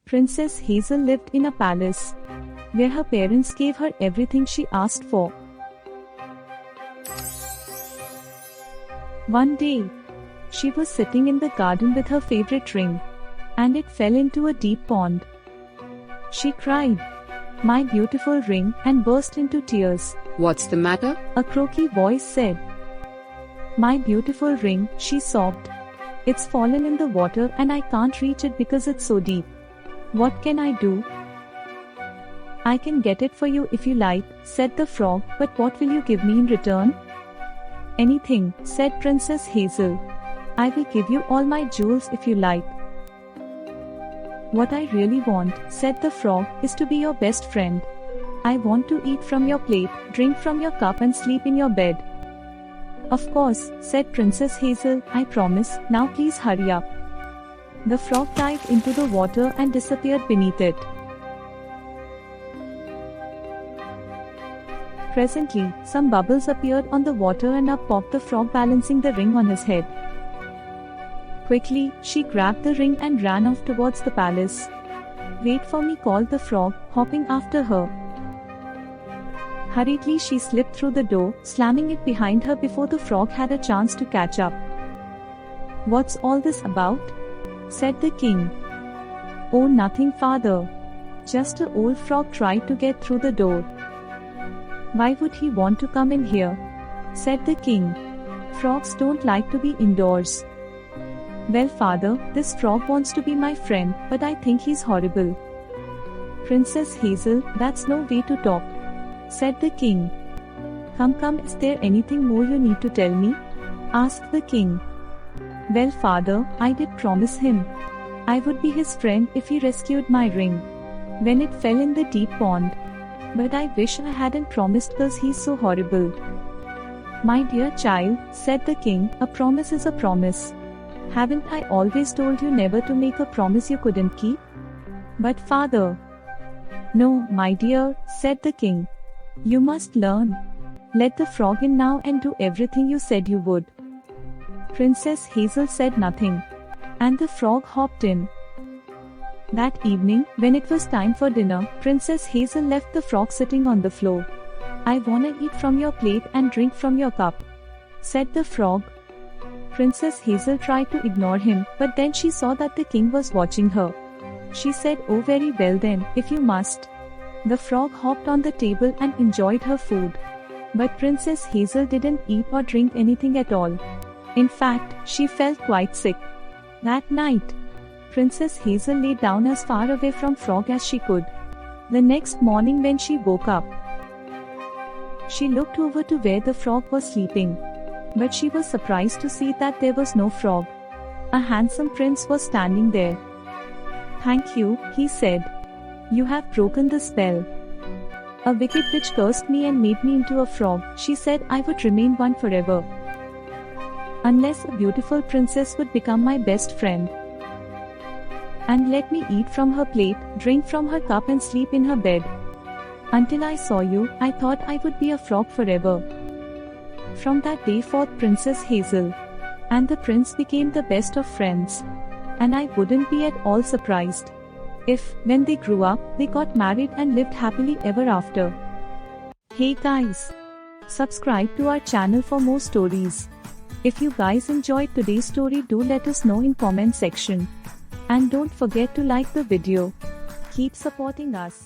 Princess Hazel lived in a palace where her parents gave her everything she asked for. One day, she was sitting in the garden with her favorite ring, and it fell into a deep pond. She cried, "My beautiful ring," and burst into tears. "What's the matter?" A croaky voice said. "My beautiful ring," she sobbed. "It's fallen in the water and I can't reach it because it's so deep. What can I do?" "I can get it for you if you like," said the frog, "but what will you give me in return?" "Anything," said Princess Hazel. "I will give you all my jewels if you like." "What I really want," said the frog, "is to be your best friend. I want to eat from your plate, drink from your cup and sleep in your bed." "Of course," said Princess Hazel, "I promise. Now please hurry up." The frog dived into the water and disappeared beneath it. Presently, some bubbles appeared on the water and up popped the frog, balancing the ring on his head. Quickly, she grabbed the ring and ran off towards the palace. "Wait for me," called the frog, hopping after her. Hurriedly, she slipped through the door, slamming it behind her before the frog had a chance to catch up. "What's all this about?" said the king. "Oh, nothing, father. Just an old frog tried to get through the door." "Why would he want to come in here?" said the king. "Frogs don't like to be indoors." "Well, father, this frog wants to be my friend, but I think he's horrible." "Princess Hazel, that's no way to talk," said the king. Come, is there anything more you need to tell me?" asked the king. "Well, father, I did promise him I would be his friend if he rescued my ring when it fell in the deep pond. But I wish I hadn't promised because he's so horrible." "My dear child," said the king, "a promise is a promise. Haven't I always told you never to make a promise you couldn't keep?" "But father..." "No, my dear," said the king. "You must learn. Let the frog in now and do everything you said you would." Princess Hazel said nothing, and the frog hopped in. That evening, when it was time for dinner, Princess Hazel left the frog sitting on the floor. "I wanna eat from your plate and drink from your cup," said the frog. Princess Hazel tried to ignore him, but then she saw that the king was watching her. She said, "Oh, very well then, if you must." The frog hopped on the table and enjoyed her food. But Princess Hazel didn't eat or drink anything at all. In fact, she felt quite sick. That night, Princess Hazel lay down as far away from Frog as she could. The next morning when she woke up, she looked over to where the frog was sleeping. But she was surprised to see that there was no frog. A handsome prince was standing there. "Thank you," he said. "You have broken the spell. A wicked witch cursed me and made me into a frog. She said I would remain one forever, unless a beautiful princess would become my best friend and let me eat from her plate, drink from her cup and sleep in her bed. Until I saw you, I thought I would be a frog forever." From that day forth, Princess Hazel and the prince became the best of friends. And I wouldn't be at all surprised if, when they grew up, they got married and lived happily ever after. Hey guys! Subscribe to our channel for more stories. If you guys enjoyed today's story, do let us know in comment section. And don't forget to like the video. Keep supporting us.